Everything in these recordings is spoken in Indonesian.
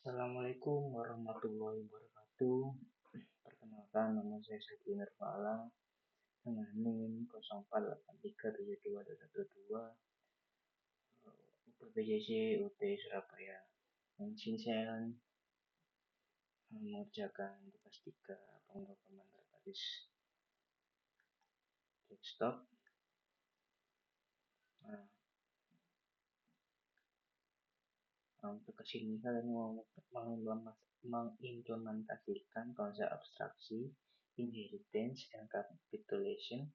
Assalamualaikum warahmatullahi wabarakatuh. Perkenalkan, nama saya Siti Nurfala dengan NIM 04837212 UPBJC UT Surabaya. Dan sini saya mengerjakan tugas 3 pemrograman berbasis desktop. Nah, untuk kesini kalian mau mengimplementasikan konsep abstraksi, inheritance, encapsulation,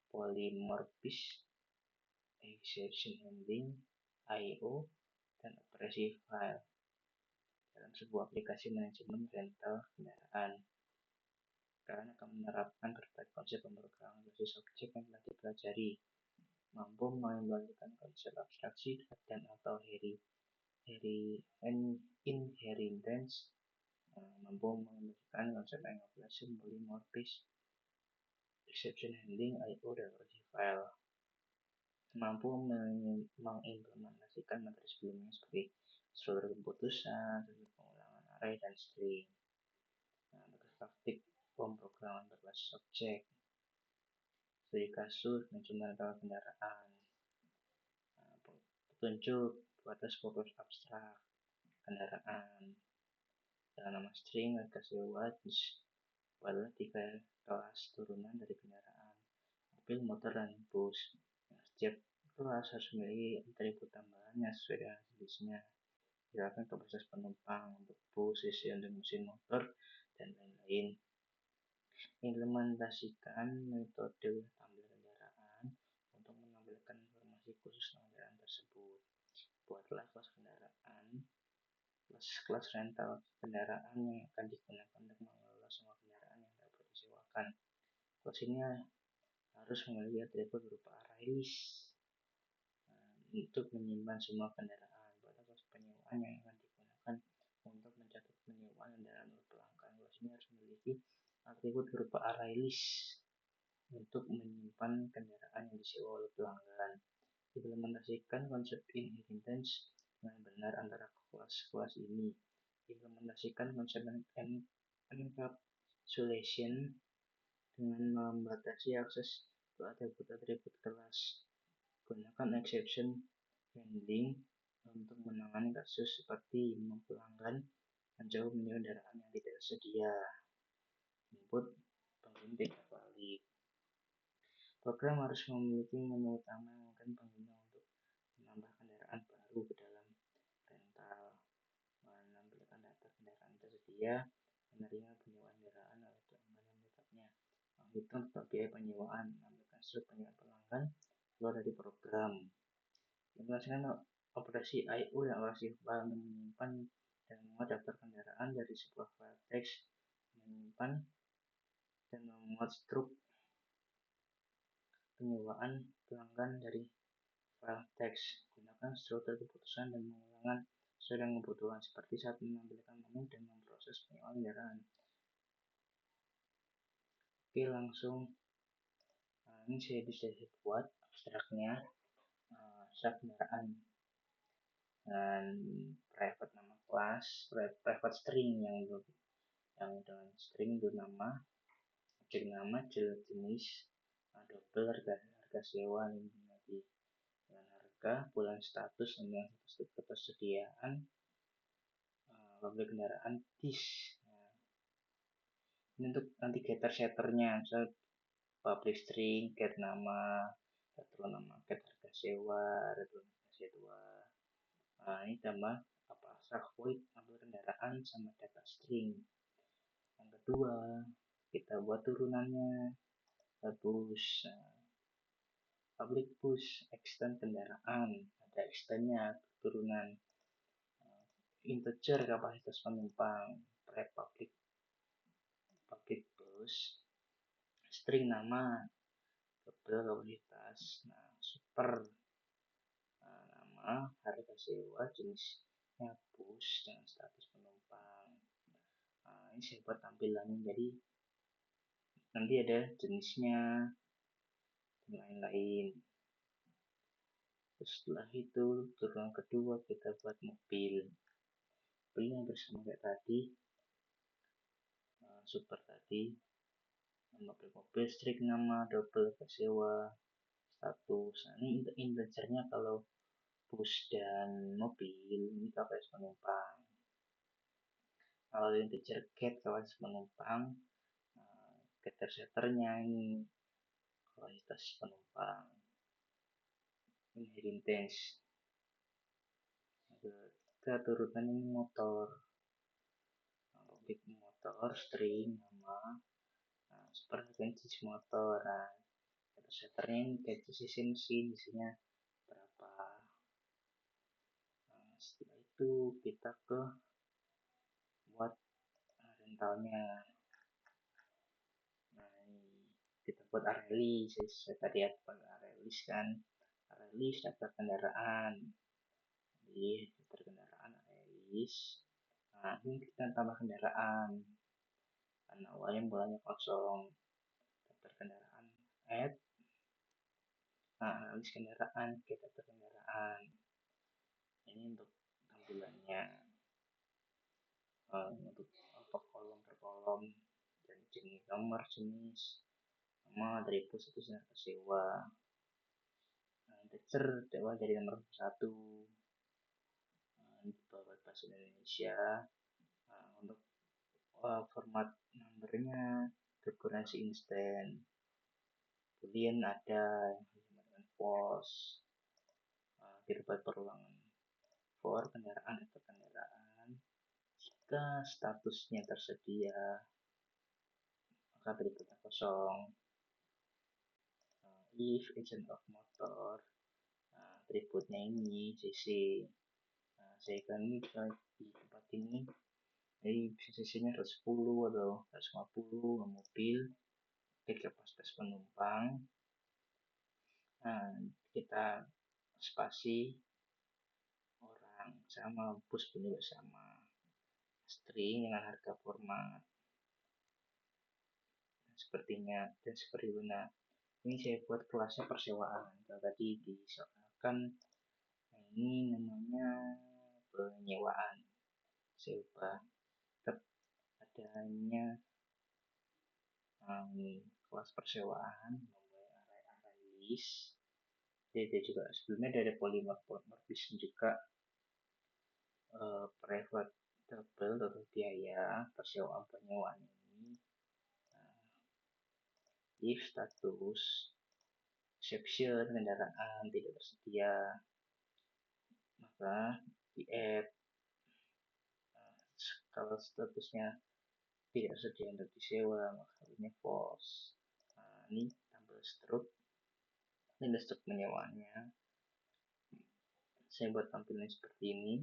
polymorphism, exception handling, I/O, dan operasi file dalam sebuah aplikasi manajemen rental kendaraan. Kalian akan menerapkan berbagai konsep pemrograman berbasis objek yang telah dipelajari, mampu mengimplementasikan konsep abstraksi dan atau inheritance, mampu mengimplementasikan konsep encapsulation, polymorphism, exception handling, I/O, dan operasi file. Mampu mengimplementasikan materi sebelumnya seperti struktur keputusan, struktur pengulangan array, dan string. Tugas praktik pemrograman berbasis objek, studi kasus, manajemen kendaraan, petunjuk batas fokus abstrak kendaraan, dalam nama string, harga sewa, adalah 3 kelas turunan dari kendaraan, mobil, motor, dan bus. Setiap kelas harus memiliki atribut tambahannya sesuai dengan jenisnya. Misalkan kapasitas penumpang untuk bus, cc untuk mesin motor, dan lain-lain. Implementasikan metode tampil kendaraan untuk menampilkan informasi khusus kendaraan tersebut. Buatlah kelas kendaraan, kelas rental kendaraan yang akan digunakan untuk mengelola semua kendaraan yang dapat disewakan. Kelas ini harus memiliki atribut berupa array list untuk menyimpan semua kendaraan. Pada kelas penyewaan yang akan digunakan untuk mencatat penyewaan kendaraan oleh pelanggan. Kelas ini harus memiliki atribut berupa array list untuk menyimpan kendaraan yang disewa oleh pelanggan. Implementasikan konsep inheritance dengan benar antara kelas-kelas ini. Implementasikan konsep encapsulation dengan membatasi akses ke atribut-atribut kelas. Gunakan exception handling untuk menangani kasus seperti pelanggan mencoba menyewa kendaraan yang tidak tersedia. Input pengguna tidak valid. Program harus memiliki menu utama yang memungkinkan pengguna untuk menambah kendaraan baru ke dalam rental, menampilkan data kendaraan tersedia, menerima penyewaan kendaraan oleh pelanggan yang menetapnya, menghitung total biaya penyewaan, menampilkan struk penyewaan pelanggan keluar dari program. Melaksanakan operasi I/O dan operasi file untuk menyimpan dan memuat daftar kendaraan dari sebuah file teks, menyimpan dan memuat struk penyewaan pelanggan dari file teks. Gunakan struktur keputusan dan pengulangan sesuai dengan kebutuhan, seperti saat menampilkan menu dan memproses penyewaan kendaraan. Oke, langsung ini saya bisa buat abstraknya, abstrak kendaraan dan private nama kelas, private string yang dengan string itu nama, objek nama, jenis, double harga sewa, lagi dengan harga, bulan status, dengan status ketersediaan, pabrik kendaraan, dis. Nah, ini untuk nanti getter setternya, misal public string, get nama, retro nama, get harga sewa, retro harga sewa. Nah, ini tambah abstrak void, ambil kendaraan sama data string. Yang kedua, kita buat turunannya, bus, public bus, extend kendaraan, ada extendnya, turunan, integer kapasitas penumpang, public bus, string nama, double kapasitas, super, nama, harga sewa, jenisnya bus dengan status penumpang. Ini saya buat tampilannya, jadi nanti ada jenisnya dan lain-lain. Setelah itu turunan kedua kita buat mobil, mobilnya bersama kayak tadi, super tadi, mobil listrik, nama, double, sewa, status. Nah, ini integernya kalau bus dan mobil ini kapasitas penumpang. Kalau integer get kapasitas penumpang, getter setternya ini kapasitas penumpang. Inheritance. Kita turutan ini motor, objek motor, string, nama, frekuensi motor. Nah, getter setternya ini kayak sisi mesin, isinya berapa. Setelah itu kita ke buat rentalnya. Nah, kita buat release. Saya tadi buat release kan, release daftar kendaraan. Jadi daftar kendaraan release. Nah, ini kita tambah kendaraan. Karena awalnya mulanya kosong. Daftar kendaraan add. Nah, release kendaraan, kita daftar kendaraan. Ini untuk tampilannya. Untuk kolom per kolom dan jenis nomor, jenis nama, atribut, status, harga sewa. Integer dewa dari nomor 1, bahasa Indonesia. Untuk format numbernya berkurasi instant, boolean ada dengan false. Kita buat perulangan for kendaraan atau kendaraan. Jika statusnya tersedia, maka atributnya kosong. If agent of motor, atributnya ini cc. Saya kan ini di tempat ini, jadi cc-nya 110 atau 150 mobil, kapasitas penumpang. Kita spasi orang sama, bus pun juga sama, string dengan harga format. Sepertinya dan seperti itu. Nah, ini saya buat kelasnya persewaan. Kalau tadi disoalkan, nah ini namanya penyewaan. Saya ubah tetap adanya kelas persewaan, memulai array list. Jadi juga sebelumnya ada polymorphism juga, private double atau biaya persewaan penyewaan ini. If status exception kendaraan tidak tersedia, maka di add. Kalau statusnya tidak tersedia untuk disewa, maka ini false. Ini tambah struk, ini struk menyewanya. Saya buat tampilan seperti ini.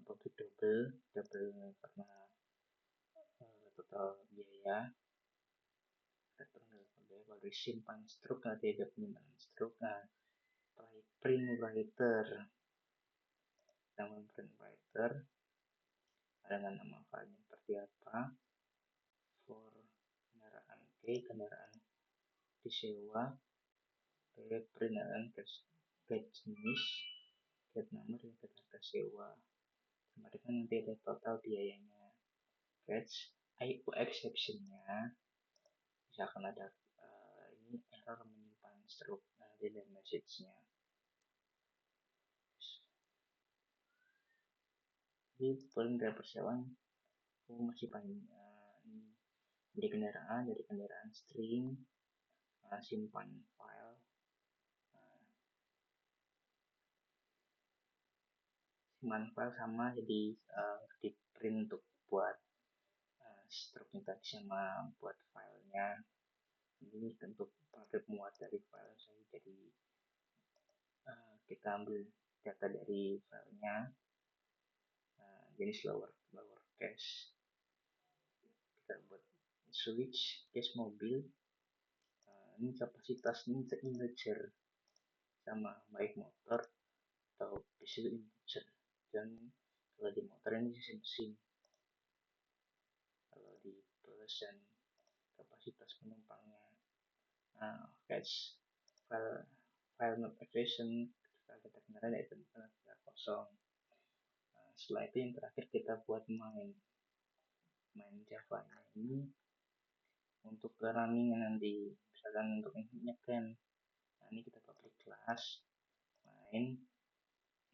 Objek double karena total biaya. Baru simpan struk, nanti ada penyimpanan struk. Nah, print writer, namun print writer dengan nama filenya seperti apa. For kendaraan K, kendaraan disewa, print dan get jenis, get nomor, dan get harga sewa. Sama dengan nanti ada total biayanya. Catch IO exception-nya, misalkan ada ini error menyimpan struk, nanti ada message-nya. Jadi paling dari persewaan masih panjang. Dari kendaraan string, simpan file, sama jadi di print untuk buat struknya tadi sama buat filenya. Ini untuk pakai muat dari file saya, jadi kita ambil data dari filenya, jenis lower case. Kita buat switch case mobil. Ini kapasitasnya integer sama, baik motor atau bisa integer. Dan kalau di motor ini sisi mesin, kalau di plus dan kapasitas penumpangnya. Catch file not version, ketika kita kendaraan itu kosong. Nah, setelah itu yang terakhir kita buat main Java-nya ini untuk running nanti, misalkan untuk nge-scan. Nah, ini kita public class main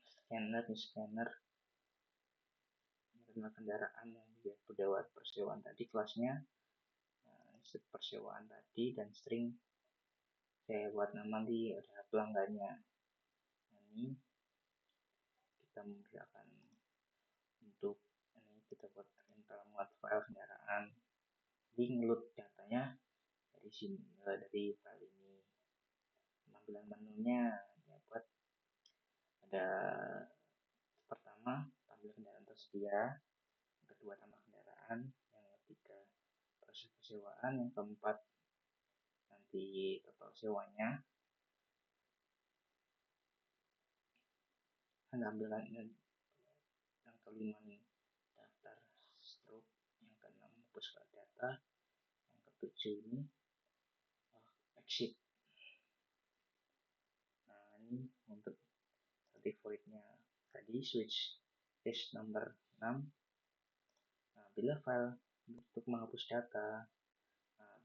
scanner menerima kendaraan yang lewat persewaan tadi kelasnya. Nah, persewaan tadi dan string saya buat nama di ada pelanggannya. Nah, ini kita membiarkan untuk ini kita buat rental muat file kendaraan, link load datanya dari sini, dari file ini. Tampilan menunya ya buat ada pertama tampil kendaraan tersedia, yang kedua tambah kendaraan, yang ketiga proses persewaan, yang keempat nanti total sewanya. Tampilan yang kelima nih daftar stroke, yang keenam hapus data, yang ketujuh ini exit. Nah, ini untuk static void-nya tadi switch case nomor 6. Nah, bila file untuk menghapus data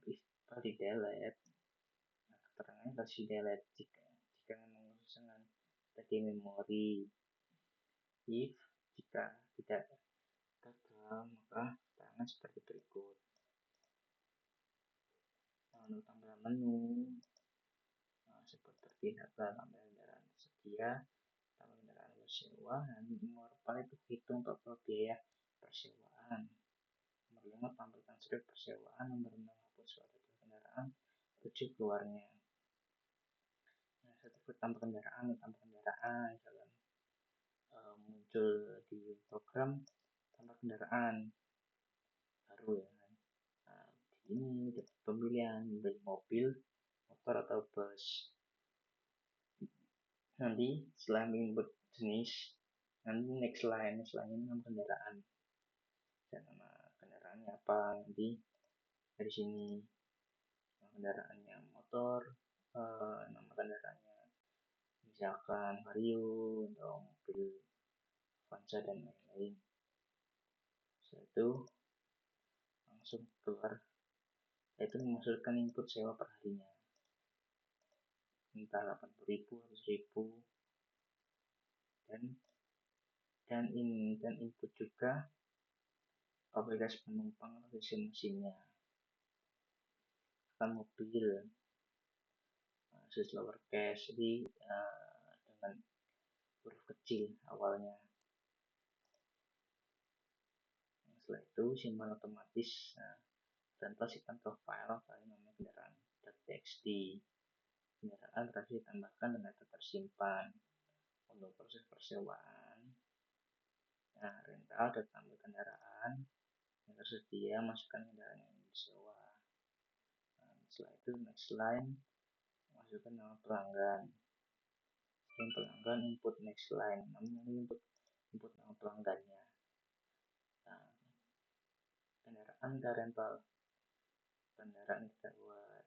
di delete, nah, keterangannya kasih delete jika menggunakan tadi memori. If jika tidak gagal, maka keterangan seperti berikut. Nah, untuk tampilan menu seperti data tampilan kendaraan tersedia, tampilan kendaraan bersewa, dan nomor file itu hitung total biaya persewaan. Nomor 5 tampilkan strip persewaan, nomor 6 hapus suatu kendaraan, 7 keluarnya. Nah, satu tambah kendaraan jalan muncul di program tambah kendaraan baru ya kan. Nah, di ini dapat pemilihan dari mobil, motor atau bus. Nanti setelah input jenis, nanti next line ini nama kendaraan dan nama kendaraannya apa, nanti dari sini nama kendaraannya motor, nama kendaraannya misalkan Vario atau mobil Avanza dan lain-lain. Setelah itu langsung keluar, yaitu memasukkan input sewa per harinya, entah 80.000 100.000, dan input juga kapasitas penumpang atau mesinnya. Kan mobil lowercase jadi dengan huruf kecil awalnya. Setelah itu simpan otomatis dan pastikan ke file namanya kendaraan.txt. Kendaraan terakhir ditambahkan dan data tersimpan. Untuk proses persewaan, rental dan tambah kendaraan yang tersedia, masukkan kendaraan yang disewa. Setelah itu next line, masukkan nama pelanggan. Yang pelanggan input next line, namanya input nama pelanggannya. Nah, kendaraan dan rental kendaraan kita buat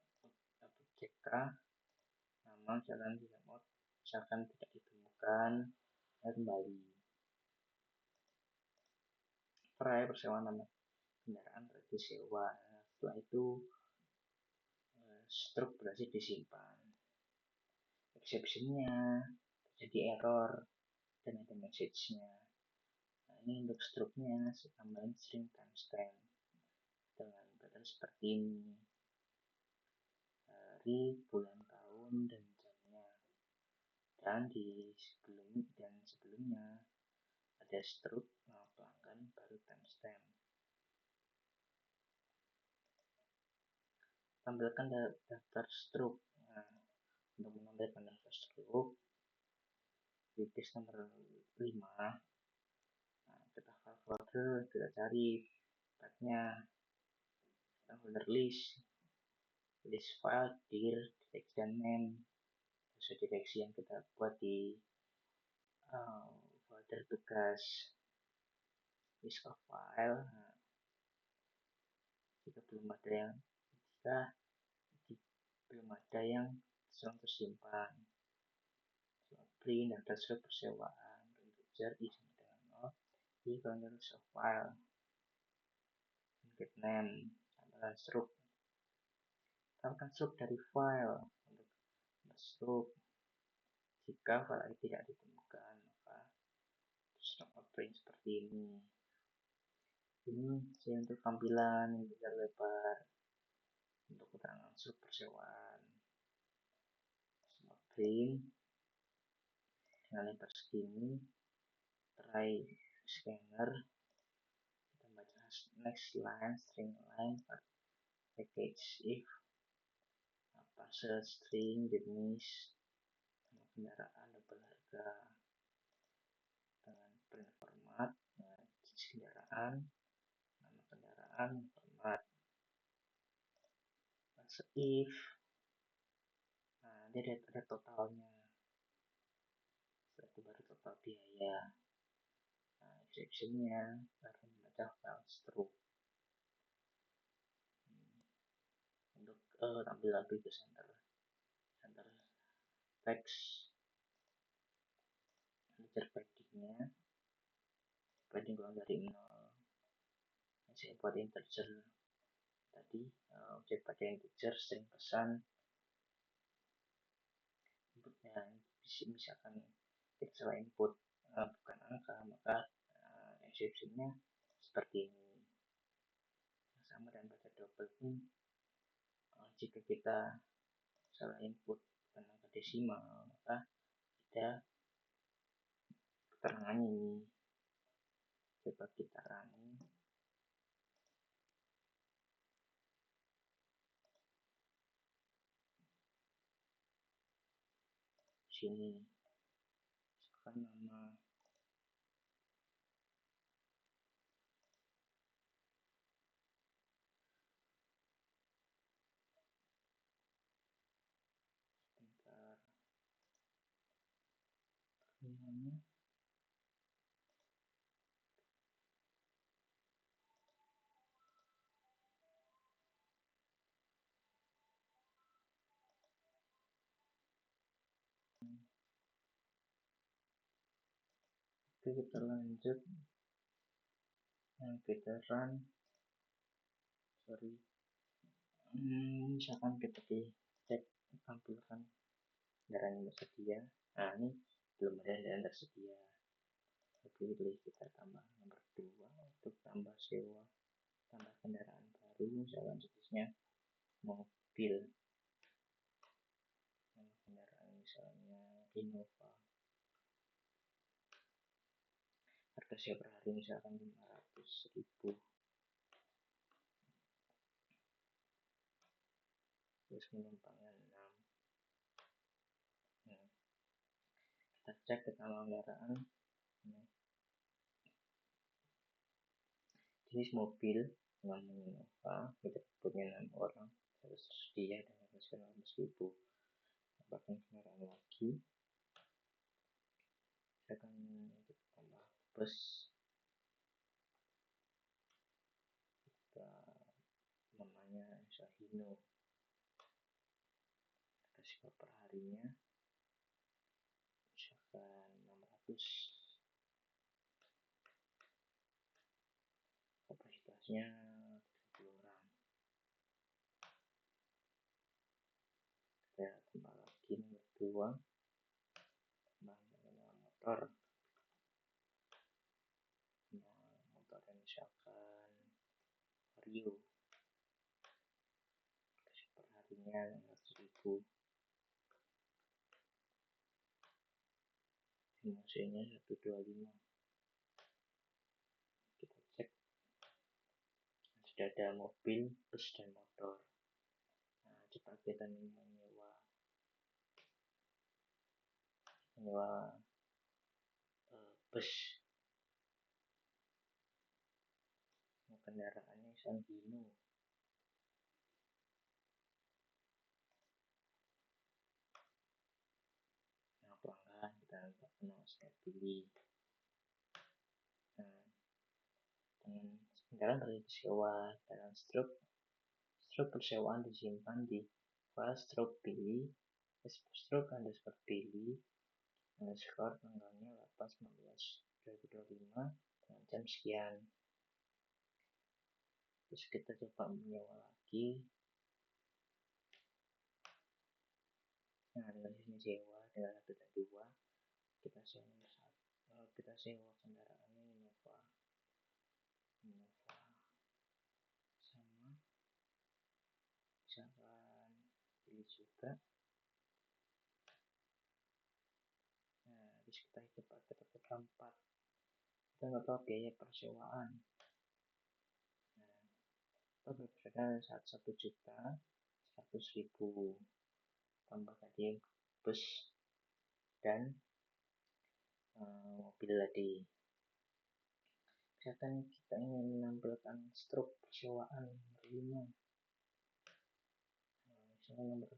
CK, nama jalan tidak mau misalkan tidak ditemukan, kembali perai persewaan nama kendaraan berarti sewa. Setelah itu stroke berhasil disimpan, exceptionnya terjadi error dan ada message-nya. Nah, ini untuk stroke-nya saya tambahin string timestamp dengan batas seperti ini, hari, bulan, tahun, dan jamnya. Dan sebelumnya ada stroke pelanggan baru timestamp. Tampilkan daftar stroke. Nah, untuk menampilkan daftar stroke di page nomor 5, kita file folder, kita cari pathnya, kita folder list file, dir, direksi dan name sesuai direksi yang kita buat di folder tugas. List of file, jika belum ada yang tersimpan, print dan transfer persewaan, integer i sama dengan 0, i values of file get name tambahkan struct. Tambahkan struct dari file untuk struct. Jika file itu tidak ditemukan, maka struct print seperti ini. Ini untuk tampilan yang bisa lebar untuk keterangan struct persewaan. Print dengan lebar segini, try scanner, kita baca next line, string line, package if, parcel string jenis nama kendaraan double harga dengan print format, jenis kendaraan, nama kendaraan, format. Parcel if, nah dia ada totalnya, setelah itu baru total biaya. Nah, exceptionnya baru membaca file struct. Untuk tampil lagi ke center text, integer paddingnya, padding kurang dari 0. Saya buat integer tadi, objek pada integer string pesan inputnya. Misalkan kita salah input bukan angka, maka exceptionnya seperti ini. Sama dan baca double pun, jika kita salah input bukan angka desimal, maka ada keterangan ini. Coba kita running. Sini misalkan nama sebentar namanya oke, kita lanjut. Kita run, misalkan kita cek tampilkan kendaraan yang tersedia. Nah, ini belum ada kendaraan tersedia. Pilih kita tambah nomor 2 untuk tambah sewa, tambah kendaraan baru, misalkan jenisnya mobil, nama kendaraan misalnya Innova, harga sewa per hari misalkan 500.000, terus penumpangnya 6. Nah, kita cek ke nama kendaraan, jenis mobil namanya Innova, kita punya 6 orang, harus tersedia dan harus 500.000. Tambahkan kendaraan lagi, saya akan tambah bus, kita namanya Sahino, harga per harinya misalkan 600, kapasitasnya 30 orang. Kita tambah lagi nomor 2, tambah motor, motornya misalkan Vario, per harinya 600.000, emosinya 125. Kita cek sudah ada mobil, bus dan motor. Nah, coba kita menyewa bus, kendaraannya Sandino. Nah, pelanggan kita saya pilih. Nah, dengan kendaraan tersewa dalam struk persewaan disimpan di file struk pilih, struk underscore pilih, skor tanggalnya 8/19/2025 dengan jam sekian. Terus kita coba menyewa lagi. Nah, dengan sini sewa tinggal 1 dan 2. Kita sewa kendaraannya Innova sama misalkan pilih juga. Nah, terus kita coba 4. Kita nggak tahu biaya persewaan. Nah, kita berdasarkan 1.100.000 tambah tadi bus dan mobil tadi. Misalkan kita ingin menampilkan struk persewaan nomor 5, misalkan nomor 1,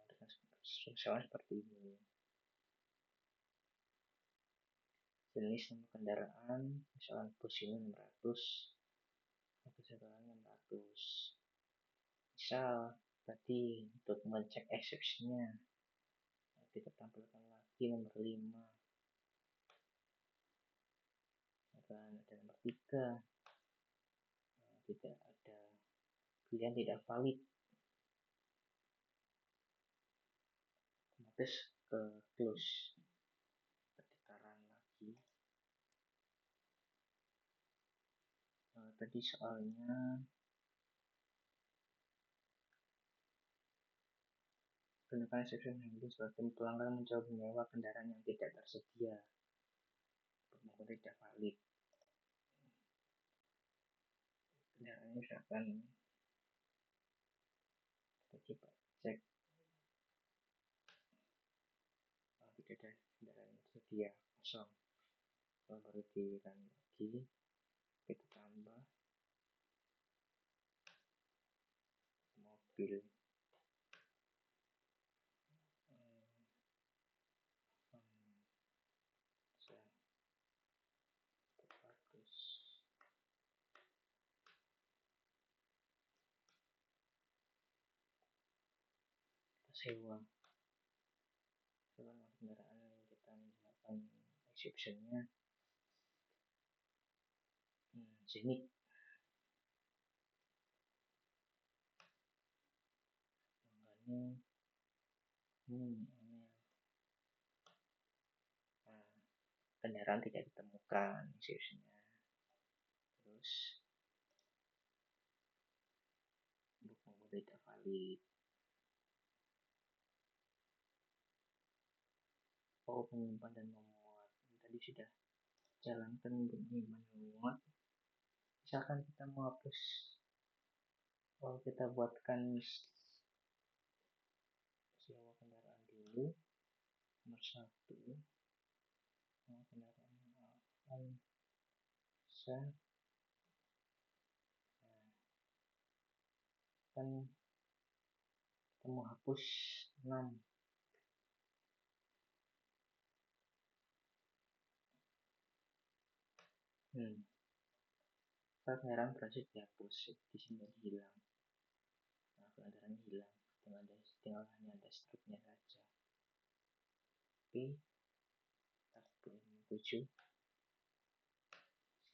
dengan struk persewaan seperti ini. Jenis nama kendaraan, misalkan bus ini 600, kesetaraan 600. Misal tadi untuk mengecek exception-nya, kita tampilkan lagi nomor 5. Dan ada nomor 3, tidak ada pilihan, tidak valid, otomatis ke close. Pertukaran lagi. Tadi soalnya gunakan exception handling sebagai pelanggan mencoba menyewa kendaraan yang tidak tersedia maupun tidak valid. Kendaraannya misalkan kita coba cek tidak ada kendaraan yang tersedia, kosong. Kalau baru di-run lagi, kita tambah mobil. Bagus. Kita sewa kendaraan yang kita menggunakan exception-nya Zenith. Kendaraan tidak ditemukan exception-nya. Terus untuk mobil tidak valid. Menyimpan dan memuat. Tadi sudah jalankan untuk menyimpan dan memuat. Misalkan kita mau hapus, kalau kita buatkan sewa kendaraan dulu. Nomor 1, kendaraan Avanza. Kan kita mau hapus 6. Kendaraan berhasil dihapus, di sini hilang. Nah, kendaraan hilang, tinggal hanya ada struknya saja. Oke, 7.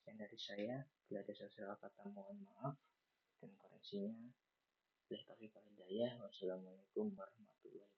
Sekian dari saya. Bila ada salah kata mohon maaf dan koreksinya. Wassalamualaikum warahmatullahi wabarakatuh.